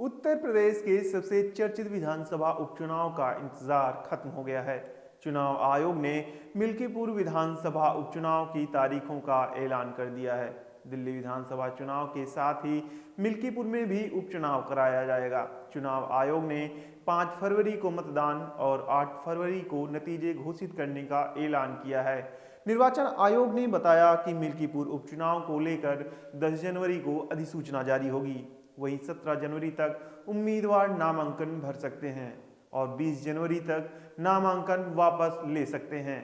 उत्तर प्रदेश के सबसे चर्चित विधानसभा उपचुनाव का इंतजार खत्म हो गया है। चुनाव आयोग ने मिल्कीपुर विधानसभा उपचुनाव की तारीखों का ऐलान कर दिया है। दिल्ली विधानसभा चुनाव के साथ ही मिल्कीपुर में भी उपचुनाव कराया जाएगा। चुनाव आयोग ने 5 फरवरी को मतदान और 8 फरवरी को नतीजे घोषित करने का ऐलान किया है। निर्वाचन आयोग ने बताया कि मिल्कीपुर उपचुनाव को लेकर 10 जनवरी को अधिसूचना जारी होगी। वहीं 17 जनवरी तक उम्मीदवार नामांकन भर सकते हैं और 20 जनवरी तक नामांकन वापस ले सकते हैं।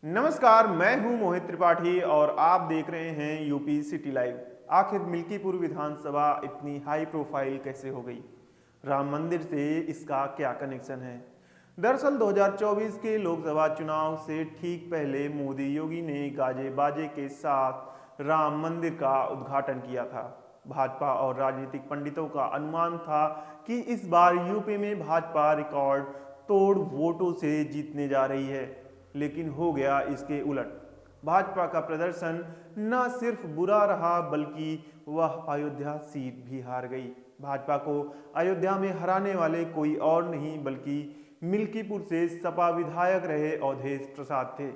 नमस्कार, मैं हूं मोहित त्रिपाठी और आप देख रहे हैं यूपी सिटी लाइव। आखिर मिल्कीपुर विधानसभा इतनी हाई प्रोफाइल कैसे हो गई? राम मंदिर से इसका क्या कनेक्शन है? दरअसल 2024 के लोकसभा चुनाव से ठीक पहले मोदी योगी ने गाजे बाजे के साथ राम मंदिर का उद्घाटन किया था। भाजपा और राजनीतिक पंडितों का अनुमान था कि इस बार यूपी में भाजपा रिकॉर्ड तोड़ वोटों से जीतने जा रही है, लेकिन हो गया इसके उलट। भाजपा का प्रदर्शन न सिर्फ बुरा रहा बल्कि वह अयोध्या सीट भी हार गई। भाजपा को अयोध्या में हराने वाले कोई और नहीं बल्कि मिल्कीपुर से सपा विधायक रहे अवधेश प्रसाद थे।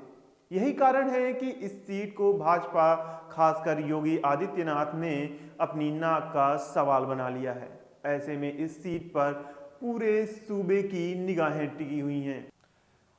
यही कारण है कि इस सीट को भाजपा, खासकर योगी आदित्यनाथ ने अपनी नाक का सवाल बना लिया है। ऐसे में इस सीट पर पूरे सूबे की निगाहें टिकी हुई हैं।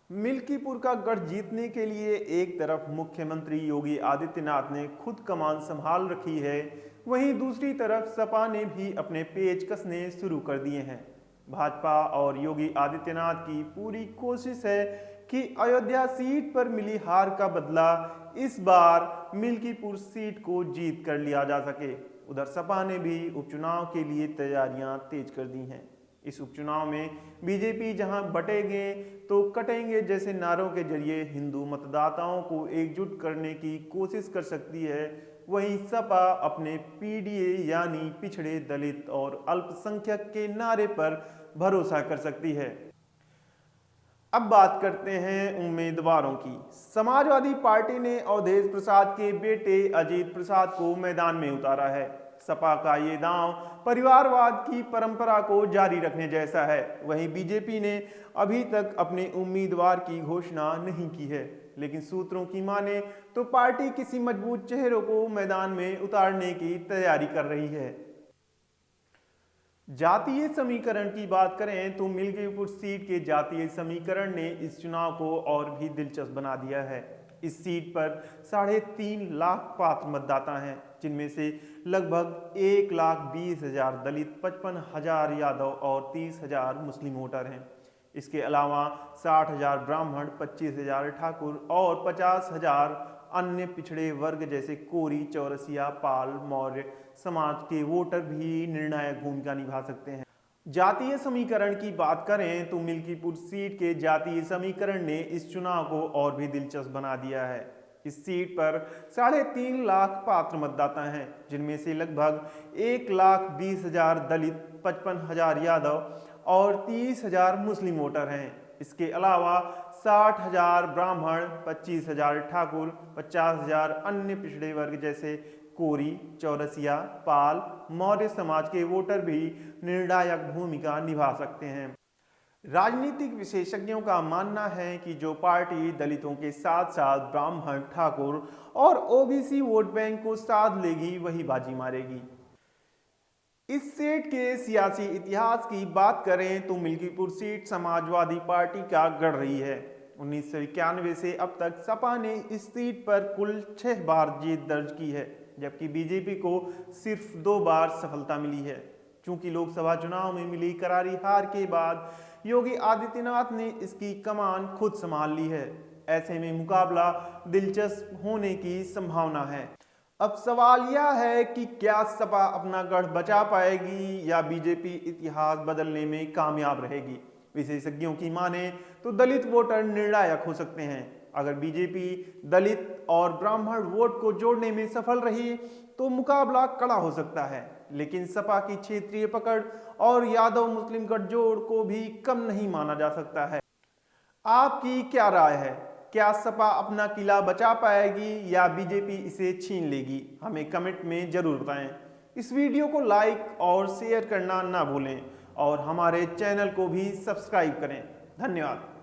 मिल्कीपुर का गढ़ जीतने के लिए एक तरफ मुख्यमंत्री योगी आदित्यनाथ ने खुद कमान संभाल रखी है, वहीं दूसरी तरफ सपा ने भी अपने पेच कसने शुरू कर दिए हैं। भाजपा और योगी आदित्यनाथ की पूरी कोशिश है कि अयोध्या सीट पर मिली हार का बदला इस बार मिल्कीपुर सीट को जीत कर लिया जा सके। उधर सपा ने भी उपचुनाव के लिए तैयारियां तेज कर दी हैं। इस उपचुनाव में बीजेपी जहां बटेंगे तो कटेंगे जैसे नारों के जरिए हिंदू मतदाताओं को एकजुट करने की कोशिश कर सकती है, वहीं सपा अपने पीडीए यानी पिछड़े, दलित और अल्पसंख्यक के नारे पर भरोसा कर सकती है। अब बात करते हैं उम्मीदवारों की। समाजवादी पार्टी ने अवधेश प्रसाद के बेटे अजीत प्रसाद को मैदान में उतारा है। सपा का ये दांव परिवारवाद की परंपरा को जारी रखने जैसा है। वहीं बीजेपी ने अभी तक अपने उम्मीदवार की घोषणा नहीं की है, लेकिन सूत्रों की माने तो पार्टी किसी मजबूत चेहरे को मैदान में उतारने की तैयारी कर रही है। जातीय समीकरण की बात करें तो मिल्कीपुर सीट के जातीय समीकरण ने इस चुनाव को और भी दिलचस्प बना दिया है। इस सीट पर 3.5 लाख पात्र मतदाता हैं, जिनमें से लगभग 1,20,000 दलित, 55,000 यादव और 30,000 मुस्लिम वोटर हैं। इसके अलावा 60,000 ब्राह्मण, 25,000 ठाकुर और 50,000 अन्य पिछड़े वर्ग जैसे कोरी, चौरसिया, पाल, मौर्य समाज के वोटर भी निर्णायक भूमिका निभा सकते हैं। जातीय समीकरण की बात करें तो मिल्कीपुर सीट के जातीय समीकरण ने इस चुनाव को और भी दिलचस्प बना दिया है। इस सीट पर 3.5 लाख पात्र मतदाता हैं, जिनमें से लगभग 1,20,000 दलित, 55,000 यादव और 30,000 मुस्लिम वोटर हैं। इसके अलावा 60,000 ब्राह्मण, 25,000 ठाकुर, 50,000 अन्य पिछड़े वर्ग जैसे कोरी, चौरसिया, पाल, मौर्य समाज के वोटर भी निर्णायक भूमिका निभा सकते हैं। राजनीतिक विशेषज्ञों का मानना है कि जो पार्टी दलितों के साथ साथ ब्राह्मण, ठाकुर और ओबीसी वोट बैंक को साथ लेगी वही बाजी मारेगी। इस सीट के सियासी इतिहास की बात करें तो मिल्कीपुर सीट समाजवादी पार्टी का गढ़ रही है। 1991 से अब तक सपा ने इस सीट पर कुल 6 बार जीत दर्ज की है, जबकि बीजेपी को सिर्फ 2 बार सफलता मिली है। चूंकि लोकसभा चुनाव में मिली करारी हार के बाद योगी आदित्यनाथ ने इसकी कमान खुद संभाल ली है। ऐसे में मुकाबला दिलचस्प होने की संभावना है। अब सवाल यह है कि क्या सपा अपना गढ़ बचा पाएगी या बीजेपी इतिहास बदलने में कामयाब रहेगी। विशेषज्ञों की माने तो दलित वोटर निर्णायक हो सकते हैं। अगर बीजेपी दलित और ब्राह्मण वोट को जोड़ने में सफल रही तो मुकाबला कड़ा हो सकता है, लेकिन सपा की क्षेत्रीय पकड़ और यादव मुस्लिम गठजोड़ को भी कम नहीं माना जा सकता है। आपकी क्या राय है? क्या सपा अपना किला बचा पाएगी या बीजेपी इसे छीन लेगी? हमें कमेंट में जरूर बताएं। इस वीडियो को लाइक और शेयर करना ना भूलें और हमारे चैनल को भी सब्सक्राइब करें। धन्यवाद।